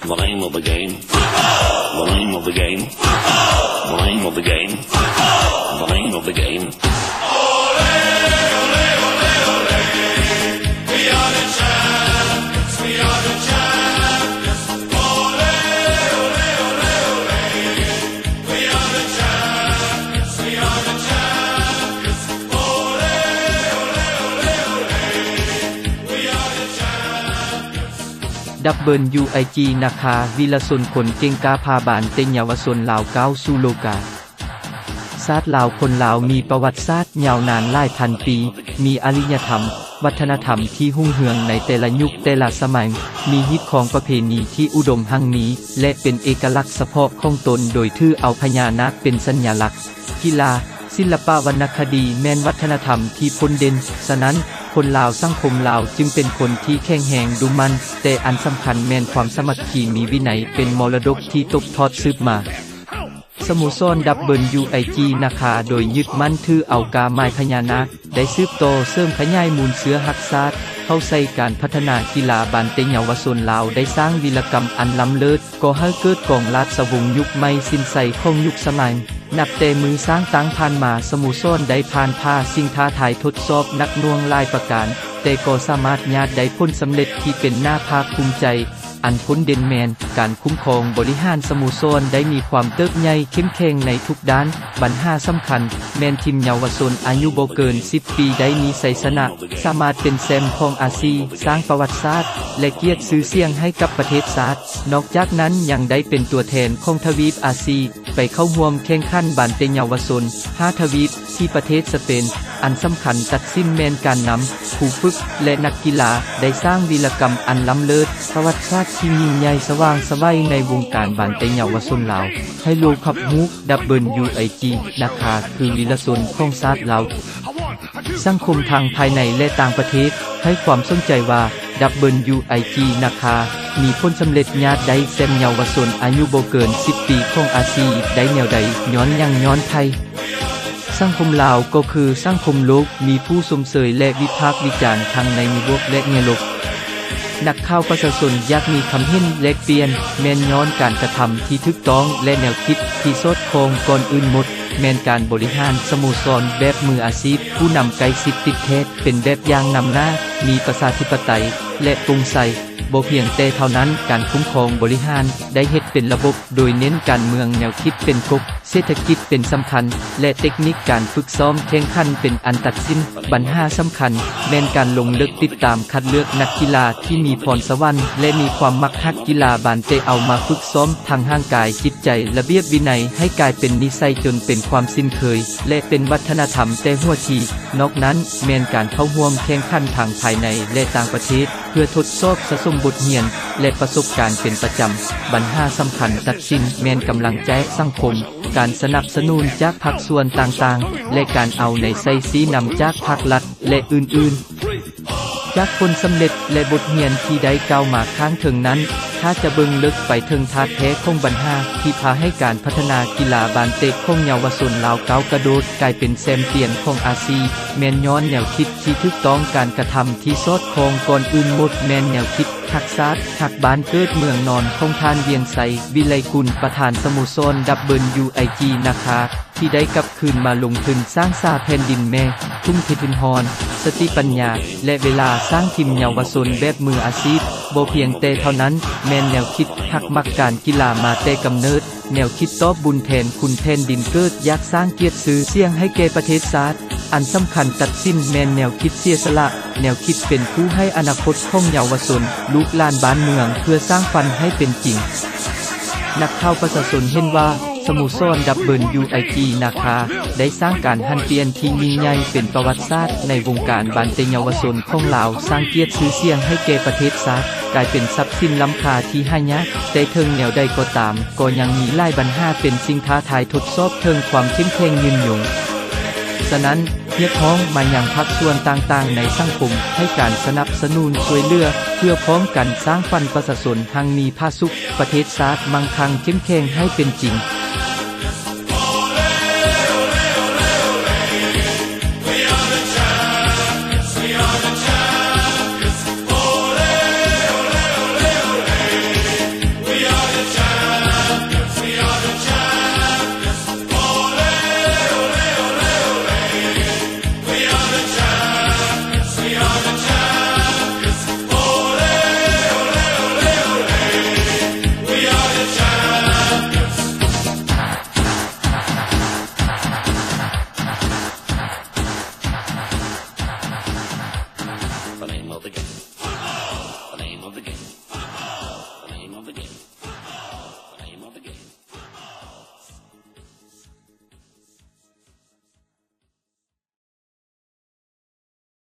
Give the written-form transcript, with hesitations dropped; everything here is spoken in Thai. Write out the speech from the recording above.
The name of the game. The name of the game. The name of the game. The name of the game. Ole, ole, ole, ole. We are the champions. We are the champions. Ole, ole, ole, ole. We are the champions. We are the champions. Ole, ole, ole, ole. We are the champions. WIG นะคะวีรชนคนเก่งกาพาบานเต็งเยาวชนลาวก้าวสู่โลกาศาสตร์ลาวคนลาวมีประวัติศาสตร์ยาวนานหลายพันปี มีอารยธรรม วัฒนธรรมที่รุ่งเรืองในแต่ละยุคแต่ละสมัย มีฮิตของประเพณีที่อุดมหั่งมีและเป็นเอกลักษณ์เฉพาะของตนโดยถือเอาพญานาคเป็นสัญลักษณ์กีฬาศิลปวรรณคดีแม่นวัฒนธรรมที่พ้นเด่นฉะนั้นคนลาวสังคมลาวจึงเป็นคนที่แข็งแรงดุมันแต่อันสำคัญแม่นความสามัคคีมีวินัยเป็นมรดกที่ตกทอดสืบมาสโมสรWIG นะคะโดยยึดมั่นถือเอากาไม้พญานาคได้สืบโตเสริมขยายมูลเสือหักศาสตร์เข้าใส่การพัฒนากีฬาบานเต็งเยาวชนลาวได้สร้างวีรกรรมอันล้ำเลิศก่อให้เกิดกองราชวงศ์ยุคใหม่สิ้นใสของยุคสมัยนับแต่มือสร้างตั้งผ่านมาสโมสรได้ผ่านผ้าสิ่งท้าทายทดสอบนักหน่วงหลายประการแต่ก็สามารถญาติได้ผลสำเร็จที่เป็นหน้าภาคภูมิใจอันพ้นเด่นแมนการคุ้มครองบริหารสโมสรได้มีความเติบใหญ่เข้มแข็งในทุกด้านปัญหาสำคัญแมนทีมเยาวชนอายุบ่เกิน10ปีได้มีชัยชนะสามารถเป็นแชมป์ของอาซีสร้างประวัติศาสตร์และเกียรติชื่อเสียงให้กับประเทศชาตินอกจากนั้นยังได้เป็นตัวแทนของทวีปอาซีไปเข้าร่วมแข่งขันบานเต็งเยาวชน5ทวีปที่ประเทศสเปนอันสำคัญตัดสินแมนการนำผู้ฝึกและนักกีฬาได้สร้างวีรกรรมอันล้ำเลิศประวัติศาสตร์ที่ยิ่งใหญ่สว่างไสวในวงการบานเต็งเยาวชนลาวให้โลกขับฮู้WIG นะคะคือวีรชนของชาติลาวสังคมทางภายในและต่างประเทศให้ความสนใจว่า WIG นะคะมีผลสำเร็จญาติได้แชมป์เยาวชนอายุบ่เกิน10ปีของอาซีได้แนวใดย้อนยังย้อนไทยสังคมลาวก็คือสังคมโลกมีผู้สมเสยและวิพากษ์วิจารณ์ทั้งในบวกและแง่ลบนักข่าวประชาชนอยากมีคำเห็นแลกเปลี่ยนแม่นย้อนการกระทำที่ถูกต้องและแนวคิดที่สอดคล้องก่อนอื่นหมดแม่นการบริหารสโมสรแบบมืออาชีพผู้นำไกลสิทธิเทศเป็นแบบอย่างนำหน้ามีประชาธิปไตยและโปร่งใสบ่เพียงแต่เท่านั้นการคุ้มครองบริหารได้เฮ็ดเป็นระบบโดยเน้นการเมืองแนวคิดเป็นกบเศรษฐกิจเป็นสำคัญและเทคนิคการฝึกซ้อมแข่งขันเป็นอันตัดสินปัญหาสำคัญแม่นการลงลึกติดตามคัดเลือกนักกีฬาที่มีพรสวรรค์และมีความมักฮักกีฬาบานเตเอามาฝึกซ้อมทางร่างกายจิตใจระเบียบวินัยให้กลายเป็นนิสัยจนเป็นความสิ้นเคยและเป็นวัฒนธรรมแต่หัวทีนอกนั้นแม่นการเข้าร่วมแข่งขันทางภายในและต่างประเทศเพื่อทดสอบสะสมบทเรียนและประสบการณ์เป็นประจำปัญหาสำคัญตัดสินแม่นกำลังใจสังคมการสนับสนุนจากภาคส่วนต่างๆและการเอาในใส่ซีนำจากภาครัฐและอื่นๆจากผลสำเร็จและบทเรียนที่ได้กล่าวมาข้างถึงนั้นถ้าจะเบิ่งลึกไปถึงธาตุแท้ของปัญหาที่พาให้การพัฒนากีฬาบานเตะของเยาวชนลาวก้าวกระโดดกลายเป็นแชมเปี้ยนของอาซีแม่นย้อนแนวคิดที่ถูกต้องการกระทำที่สอดคล้องก่อนอื่นหมดแม่นแนวคิดทักษะหักบ้านเกิดเมืองนอนของท่านเวียงไสวิไลกุลประธานสโมสรWIG นะคะที่ได้กลับคืนมาลงทุนสร้างสาแผ่นดินแม่ทุ่มเททุนหอนสติปัญญาและเวลาสร้างทีมเยาวชนแบบมืออาชีพบ่เพียงแต่เท่านั้นแม่นแนวคิดหักมักการกีฬามาแต่กำเนิดแนวคิดตอบบุญแทนคุณแทนดินเกิดอยากสร้างเกียรติชื่อเสียงให้แก่ประเทศชาติอันสำคัญตัดสินแม่นแนวคิดเสียสละแนวคิดเป็นผู้ให้อนาคตของเยาวชนลูกหลานบ้านเมืองเพื่อสร้างฝันให้เป็นจริงนักข่าวประชาชนเห็นว่าสโมสรWIG นะคะได้สร้างการหันเปลี่ยนที่ยิ่งใหญ่เป็นประวัติศาสตร์ในวงการบานเตงเยาวชนของลาวสร้างเกียรติชื่อเสียงให้แก่ประเทศชาติกลายเป็นทรัพย์สินล้ำค่าที่หายากแต่ถึงแนวใดก็ตามก็ยังมีหลายปัญหาเป็นสิ่งท้าทายทดสอบถึงความเข้มแข็งยืนยงฉะนั้นเรียกร้องมายังภาคส่วนต่างๆในสังคมให้การสนับสนุนช่วยเหลือเพื่อพร้อมกันสร้างฝันประชาชนหังมีผาสุขประเทศชาติมั่งคั่งเข้มแข็งให้เป็นจริง